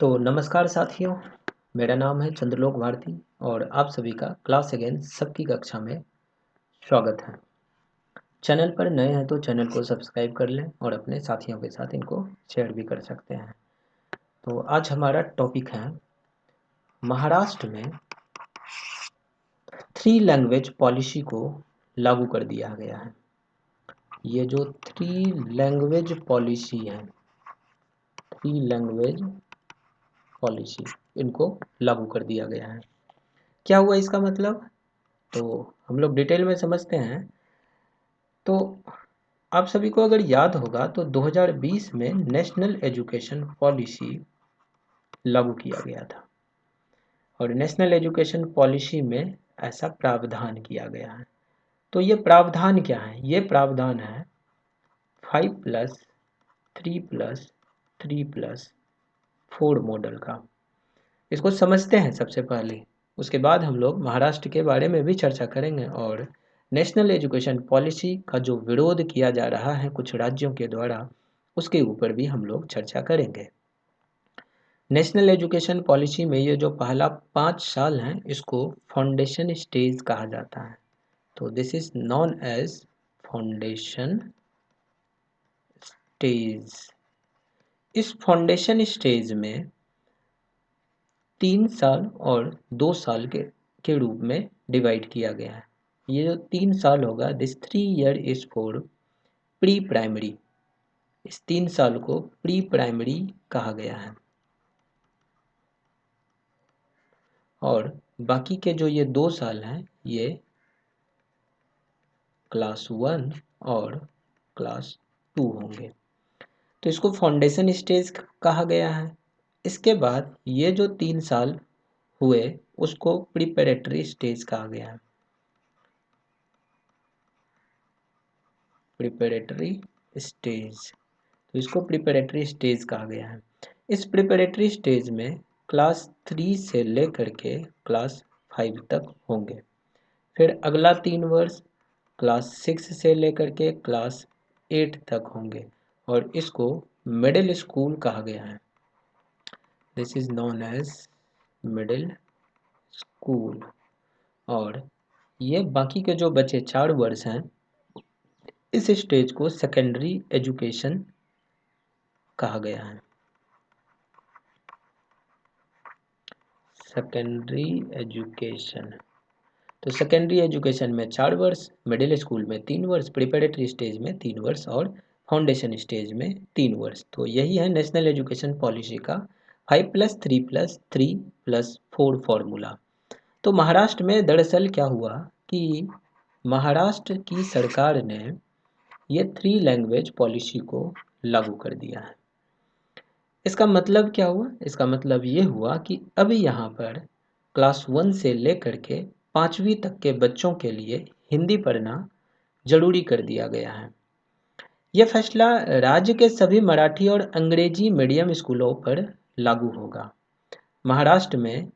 तो नमस्कार साथियों, मेरा नाम है चंद्रलोक भारती और आप सभी का क्लास अगेन सबकी कक्षा में स्वागत है। चैनल पर नए हैं तो चैनल को सब्सक्राइब कर लें और अपने साथियों के साथ इनको शेयर भी कर सकते हैं। तो आज हमारा टॉपिक है महाराष्ट्र में 3 लैंग्वेज पॉलिसी को लागू कर दिया गया है। ये जो 3 लैंग्वेज पॉलिसी है, 3 लैंग्वेज पॉलिसी, इनको लागू कर दिया गया है। क्या हुआ इसका मतलब? तो हम लोग डिटेल में समझते हैं। तो आप सभी को अगर याद होगा तो 2020 में नेशनल एजुकेशन पॉलिसी लागू किया गया था और नेशनल एजुकेशन पॉलिसी में ऐसा प्रावधान किया गया है। तो ये प्रावधान क्या है? ये प्रावधान है 5+3+3+4 मॉडल का। इसको समझते हैं सबसे पहले, उसके बाद हम लोग महाराष्ट्र के बारे में भी चर्चा करेंगे और नेशनल एजुकेशन पॉलिसी का जो विरोध किया जा रहा है कुछ राज्यों के द्वारा, उसके ऊपर भी हम लोग चर्चा करेंगे। नेशनल एजुकेशन पॉलिसी में ये जो पहला 5 साल है, इसको फाउंडेशन स्टेज कहा जाता है। तो this is known as foundation stage. इस फाउंडेशन स्टेज में 3 साल और 2 साल के रूप में डिवाइड किया गया है। ये जो 3 साल होगा, this 3 year is for pre primary. इस 3 साल को प्री प्राइमरी कहा गया है और बाकी के जो ये 2 साल हैं, ये क्लास 1 और क्लास 2 होंगे। तो इसको फाउंडेशन स्टेज कहा गया है। इसके बाद ये जो 3 साल हुए, उसको प्रिपरेटरी स्टेज कहा गया है। प्रिपरेटरी स्टेज, तो इसको प्रिपरेटरी स्टेज कहा गया है। इस प्रिपरेटरी स्टेज में क्लास 3 से लेकर के क्लास 5 तक होंगे। फिर अगला 3 वर्ष क्लास 6 से लेकर के क्लास 8 तक होंगे और इसको मिडिल स्कूल कहा गया है। This is known as middle school. और ये बाकी के जो बचे 4 वर्ष हैं, इस स्टेज को सेकेंडरी एजुकेशन कहा गया है। सेकेंडरी एजुकेशन, तो सेकेंडरी एजुकेशन में 4 वर्ष, मिडिल स्कूल में 3 वर्ष, प्रिपरेटरी स्टेज में 3 वर्ष और फाउंडेशन स्टेज में 3 वर्ष। तो यही है नेशनल एजुकेशन पॉलिसी का 5+3+3+4 फॉर्मूला। तो महाराष्ट्र में दरअसल क्या हुआ कि महाराष्ट्र की सरकार ने ये 3 लैंग्वेज पॉलिसी को लागू कर दिया है। इसका मतलब क्या हुआ? इसका मतलब ये हुआ कि अब यहाँ पर क्लास 1 से लेकर के 5वीं तक के बच्चों के लिए हिंदी पढ़ना जरूरी कर दिया गया है। यह फैसला राज्य के सभी मराठी और अंग्रेजी मीडियम स्कूलों पर लागू होगा। महाराष्ट्र में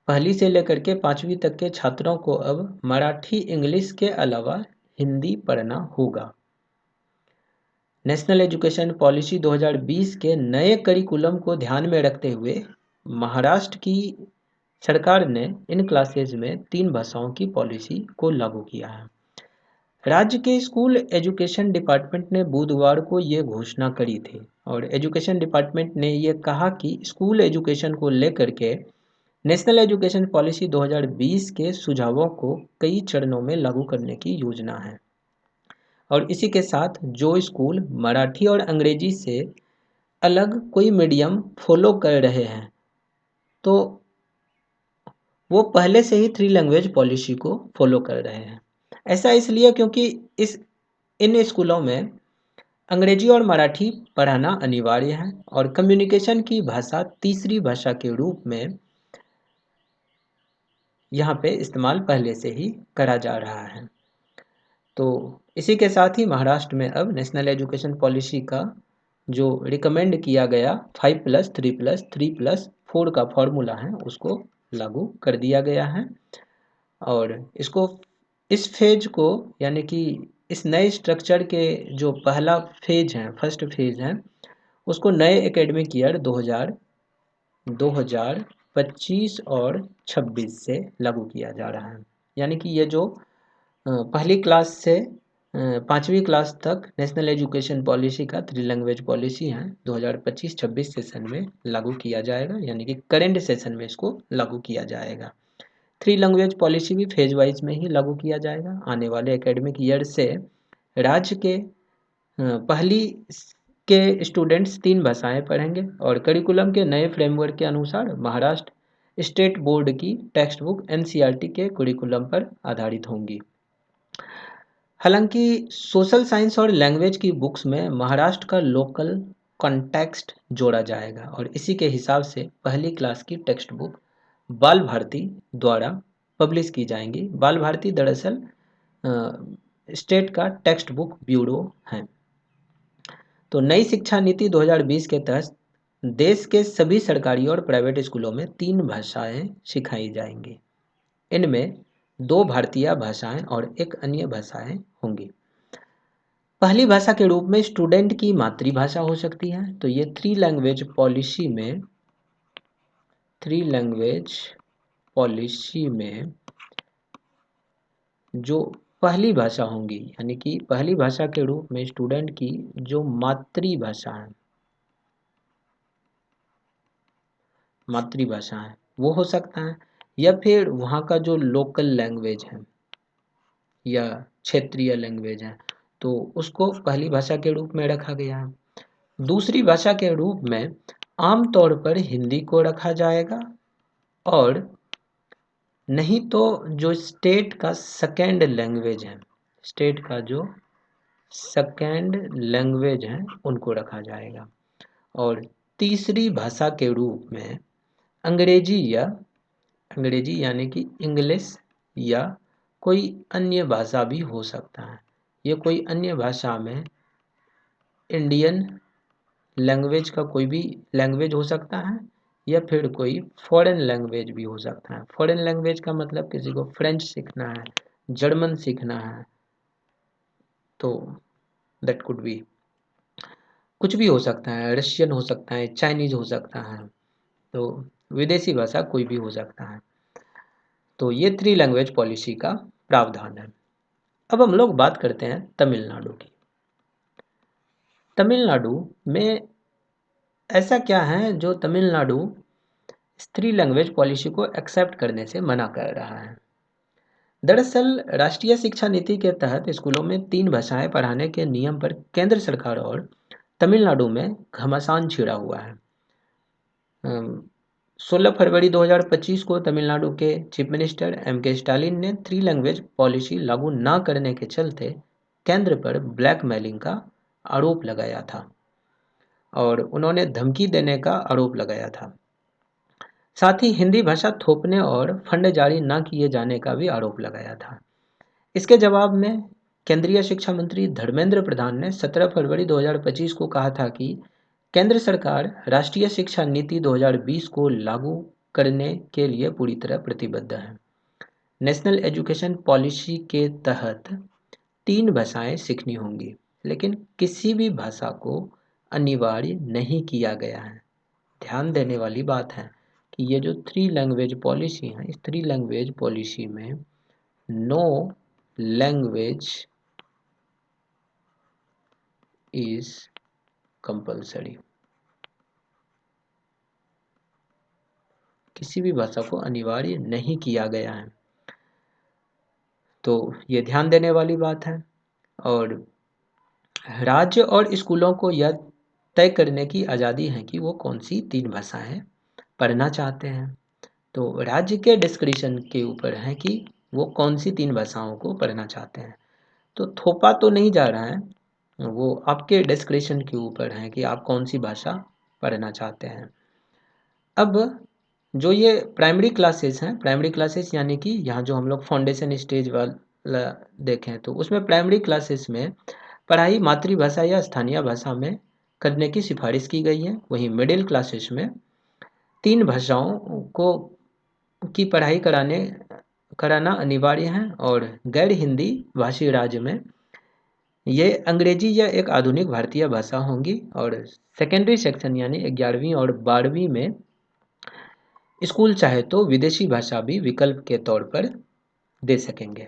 1ली से लेकर के 5वीं तक के छात्रों को अब मराठी, इंग्लिश के अलावा हिंदी पढ़ना होगा। नेशनल एजुकेशन पॉलिसी 2020 के नए करिकुलम को ध्यान में रखते हुए महाराष्ट्र की सरकार ने इन क्लासेज में 3 भाषाओं की पॉलिसी को लागू किया है। राज्य के स्कूल एजुकेशन डिपार्टमेंट ने बुधवार को ये घोषणा करी थी और एजुकेशन डिपार्टमेंट ने ये कहा कि स्कूल एजुकेशन को लेकर के नेशनल एजुकेशन पॉलिसी 2020 के सुझावों को कई चरणों में लागू करने की योजना है और इसी के साथ जो स्कूल मराठी और अंग्रेजी से अलग कोई मीडियम फॉलो कर रहे हैं, तो वो पहले से ही 3 लैंग्वेज पॉलिसी को फॉलो कर रहे हैं। ऐसा इसलिए क्योंकि इन स्कूलों में अंग्रेजी और मराठी पढ़ाना अनिवार्य है और कम्युनिकेशन की भाषा तीसरी भाषा के रूप में यहाँ पे इस्तेमाल पहले से ही करा जा रहा है। तो इसी के साथ ही महाराष्ट्र में अब नेशनल एजुकेशन पॉलिसी का जो रिकमेंड किया गया 5+3+3+4 का फॉर्मूला है, उसको लागू कर दिया गया है और इसको इस फेज को, यानी कि इस नए स्ट्रक्चर के जो पहला फेज है, फर्स्ट फेज है, उसको नए एकेडमिक ईयर 2025 और 26 से लागू किया जा रहा है। यानी कि ये जो पहली क्लास से 5वीं क्लास तक नेशनल एजुकेशन पॉलिसी का 3 लैंग्वेज पॉलिसी है, 2025-26 सेशन में लागू किया जाएगा, यानी कि करेंट सेशन में इसको लागू किया जाएगा। 3 लैंग्वेज पॉलिसी भी फेज वाइज में ही लागू किया जाएगा। आने वाले एकेडमिक ईयर से राज्य के पहली के स्टूडेंट्स 3 भाषाएं पढ़ेंगे और करिकुलम के नए फ्रेमवर्क के अनुसार महाराष्ट्र स्टेट बोर्ड की टेक्स्ट बुक एनसीईआरटी के करिकुलम पर आधारित होंगी। हालांकि सोशल साइंस और लैंग्वेज की बुक्स में महाराष्ट्र का लोकल कॉन्टेक्स्ट जोड़ा जाएगा और इसी के हिसाब से पहली क्लास की टेक्स्ट बुक बाल भारती द्वारा पब्लिश की जाएंगी। बाल भारती दरअसल स्टेट का टेक्स्ट बुक ब्यूरो है। तो नई शिक्षा नीति 2020 के तहत देश के सभी सरकारी और प्राइवेट स्कूलों में 3 भाषाएं सिखाई जाएंगी। इनमें 2 भारतीय भाषाएं और 1 अन्य भाषाएं होंगी। पहली भाषा के रूप में स्टूडेंट की मातृभाषा हो सकती है। तो ये 3 लैंग्वेज पॉलिसी में जो पहली भाषा होंगी, यानी कि पहली भाषा के रूप में स्टूडेंट की जो मातृभाषा है वो हो सकता है, या फिर वहाँ का जो लोकल लैंग्वेज है या क्षेत्रीय लैंग्वेज है तो उसको पहली भाषा के रूप में रखा गया है। दूसरी भाषा के रूप में आमतौर पर हिंदी को रखा जाएगा, और नहीं तो जो स्टेट का सेकेंड लैंग्वेज है उनको रखा जाएगा। और तीसरी भाषा के रूप में अंग्रेजी यानी कि इंग्लिश या कोई अन्य भाषा भी हो सकता है। ये कोई अन्य भाषा में इंडियन लैंग्वेज का कोई भी लैंग्वेज हो सकता है, या फिर कोई फॉरेन लैंग्वेज भी हो सकता है। फॉरेन लैंग्वेज का मतलब किसी को फ्रेंच सीखना है, जर्मन सीखना है, तो दैट कुड बी कुछ भी हो सकता है, रशियन हो सकता है, चाइनीज हो सकता है, तो विदेशी भाषा कोई भी हो सकता है। तो ये 3 लैंग्वेज पॉलिसी का प्रावधान है। अब हम लोग बात करते हैं तमिलनाडु की। तमिलनाडु में ऐसा क्या है जो तमिलनाडु 3 लैंग्वेज पॉलिसी को एक्सेप्ट करने से मना कर रहा है? दरअसल राष्ट्रीय शिक्षा नीति के तहत स्कूलों में 3 भाषाएं पढ़ाने के नियम पर केंद्र सरकार और तमिलनाडु में घमासान छिड़ा हुआ है। 16 फरवरी 2025 को तमिलनाडु के चीफ मिनिस्टर M.K. स्टालिन ने 3 लैंग्वेज पॉलिसी लागू न करने के चलते केंद्र पर ब्लैकमेलिंग का आरोप लगाया था और उन्होंने धमकी देने का आरोप लगाया था। साथ ही हिंदी भाषा थोपने और फंड जारी न किए जाने का भी आरोप लगाया था। इसके जवाब में केंद्रीय शिक्षा मंत्री धर्मेंद्र प्रधान ने 17 फरवरी 2025 को कहा था कि केंद्र सरकार राष्ट्रीय शिक्षा नीति 2020 को लागू करने के लिए पूरी तरह प्रतिबद्ध है। नेशनल एजुकेशन पॉलिसी के तहत 3 भाषाएं सीखनी होंगी, लेकिन किसी भी भाषा को अनिवार्य नहीं किया गया है। ध्यान देने वाली बात है कि ये जो 3 लैंग्वेज पॉलिसी है, इस 3 लैंग्वेज पॉलिसी में नो लैंग्वेज इज कंपल्सरी, किसी भी भाषा को अनिवार्य नहीं किया गया है। तो ये ध्यान देने वाली बात है। और राज्य और स्कूलों को यह तय करने की आज़ादी है कि वो कौन सी 3 भाषाएं पढ़ना चाहते हैं। तो राज्य के डिस्क्रिप्शन के ऊपर है कि वो कौन सी 3 भाषाओं को पढ़ना चाहते हैं। तो थोपा तो नहीं जा रहा है, वो आपके डिस्क्रिप्शन के ऊपर है कि आप कौन सी भाषा पढ़ना चाहते हैं। अब जो ये प्राइमरी क्लासेस हैं, प्राइमरी क्लासेस यानी कि यहाँ जो हम लोग फाउंडेशन स्टेज वाला देखें तो उसमें प्राइमरी क्लासेस में पढ़ाई मातृभाषा या स्थानीय भाषा में करने की सिफारिश की गई है। वहीं मिडिल क्लासेस में 3 भाषाओं को की पढ़ाई कराना अनिवार्य है, और गैर हिंदी भाषी राज्य में ये अंग्रेजी या एक आधुनिक भारतीय भाषा होंगी। और सेकेंडरी सेक्शन यानी 11वीं और 12वीं में स्कूल चाहे तो विदेशी भाषा भी विकल्प के तौर पर दे सकेंगे।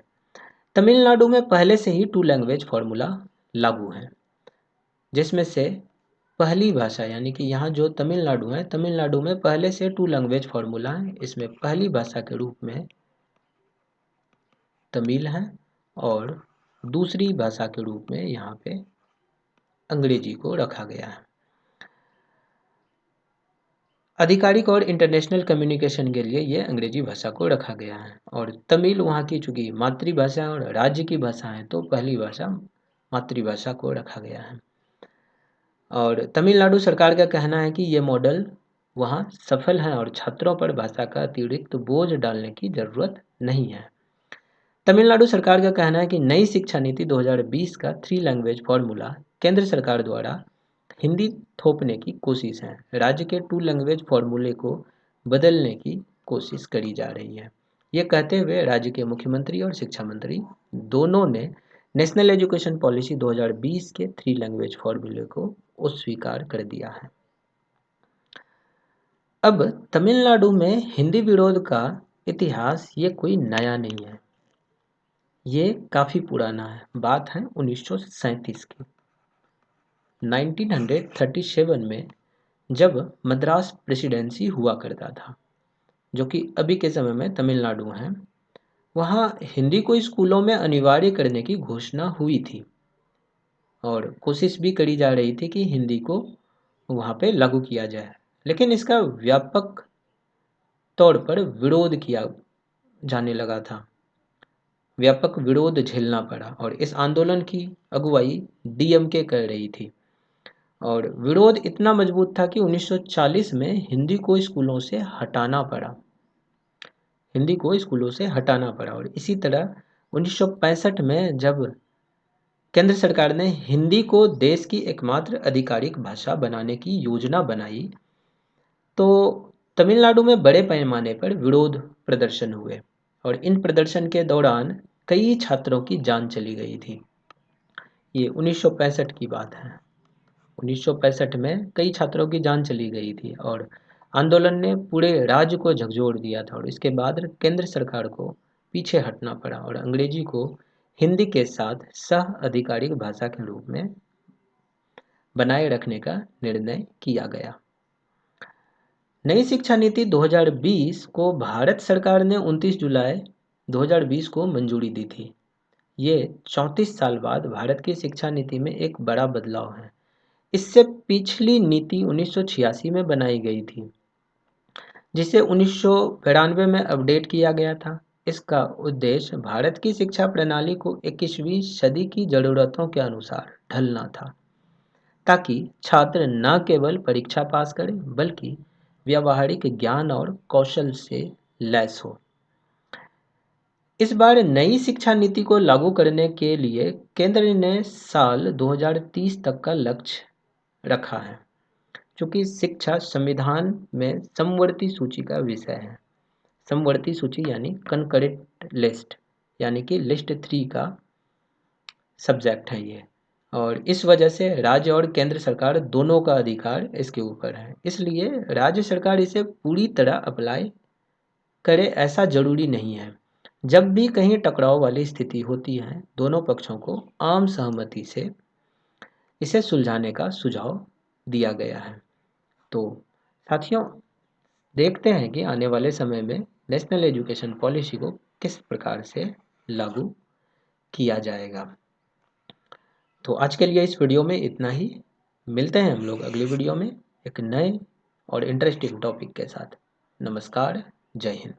तमिलनाडु में पहले से ही 2 लैंग्वेज फॉर्मूला लागू है, जिसमें से पहली भाषा यानी कि यहाँ जो तमिलनाडु है, तमिलनाडु में पहले से 2 लैंग्वेज फॉर्मूला है। इसमें पहली भाषा के रूप में तमिल है और दूसरी भाषा के रूप में यहाँ पे अंग्रेजी को रखा गया है। आधिकारिक और इंटरनेशनल कम्युनिकेशन के लिए ये अंग्रेजी भाषा को रखा गया है और तमिल वहाँ की चूँकि मातृभाषा और राज्य की भाषा है तो पहली भाषा मातृभाषा को रखा गया है। और तमिलनाडु सरकार का कहना है कि ये मॉडल वहाँ सफल है और छात्रों पर भाषा का अतिरिक्त बोझ डालने की ज़रूरत नहीं है। तमिलनाडु सरकार का कहना है कि नई शिक्षा नीति 2020 का 3 लैंग्वेज फॉर्मूला केंद्र सरकार द्वारा हिंदी थोपने की कोशिश है। राज्य के 2 लैंग्वेज फॉर्मूले को बदलने की कोशिश करी जा रही है। ये कहते हुए राज्य के मुख्यमंत्री और शिक्षा मंत्री दोनों ने नेशनल एजुकेशन पॉलिसी 2020 के 3 लैंग्वेज फॉर्मूले को अस्वीकार कर दिया है। अब तमिलनाडु में हिंदी विरोध का इतिहास ये कोई नया नहीं है, ये काफ़ी पुराना है। बात है 1937 की। 1937 में जब मद्रास प्रेसिडेंसी हुआ करता था, जो कि अभी के समय में तमिलनाडु है, वहाँ हिंदी को स्कूलों में अनिवार्य करने की घोषणा हुई थी और कोशिश भी करी जा रही थी कि हिंदी को वहाँ पे लागू किया जाए, लेकिन इसका व्यापक तौर पर विरोध किया जाने लगा था। व्यापक विरोध झेलना पड़ा और इस आंदोलन की अगुवाई डीएमके कर रही थी और विरोध इतना मजबूत था कि 1940 में हिंदी को स्कूलों से हटाना पड़ा। हिंदी को स्कूलों से हटाना पड़ा और इसी तरह 1965 में जब केंद्र सरकार ने हिंदी को देश की एकमात्र आधिकारिक भाषा बनाने की योजना बनाई, तो तमिलनाडु में बड़े पैमाने पर विरोध प्रदर्शन हुए और इन प्रदर्शन के दौरान कई छात्रों की जान चली गई थी। ये 1965 की बात है। 1965 में कई छात्रों की जान चली गई थी और आंदोलन ने पूरे राज्य को झकझोर दिया था और इसके बाद केंद्र सरकार को पीछे हटना पड़ा और अंग्रेजी को हिंदी के साथ सह आधिकारिक भाषा के रूप में बनाए रखने का निर्णय किया गया। नई शिक्षा नीति 2020 को भारत सरकार ने 29 जुलाई 2020 को मंजूरी दी थी। ये 34 साल बाद भारत की शिक्षा नीति में एक बड़ा बदलाव है। इससे पिछली नीति 1986 में बनाई गई थी, जिसे 1992 में अपडेट किया गया था। इसका उद्देश्य भारत की शिक्षा प्रणाली को 21वीं सदी की ज़रूरतों के अनुसार ढलना था, ताकि छात्र न केवल परीक्षा पास करें बल्कि व्यावहारिक ज्ञान और कौशल से लैस हो। इस बार नई शिक्षा नीति को लागू करने के लिए केंद्र ने साल 2030 तक का लक्ष्य रखा है, चूँकि शिक्षा संविधान में समवर्ती सूची का विषय है। समवर्ती सूची यानी कंकरेंट लिस्ट, यानी कि लिस्ट 3 का सब्जेक्ट है ये, और इस वजह से राज्य और केंद्र सरकार दोनों का अधिकार इसके ऊपर है। इसलिए राज्य सरकार इसे पूरी तरह अप्लाई करे ऐसा जरूरी नहीं है। जब भी कहीं टकराव वाली स्थिति होती है, दोनों पक्षों को आम सहमति से इसे सुलझाने का सुझाव दिया गया है। तो साथियों, देखते हैं कि आने वाले समय में नेशनल एजुकेशन पॉलिसी को किस प्रकार से लागू किया जाएगा। तो आज के लिए इस वीडियो में इतना ही। मिलते हैं हम लोग अगली वीडियो में एक नए और इंटरेस्टिंग टॉपिक के साथ। नमस्कार, जय हिंद।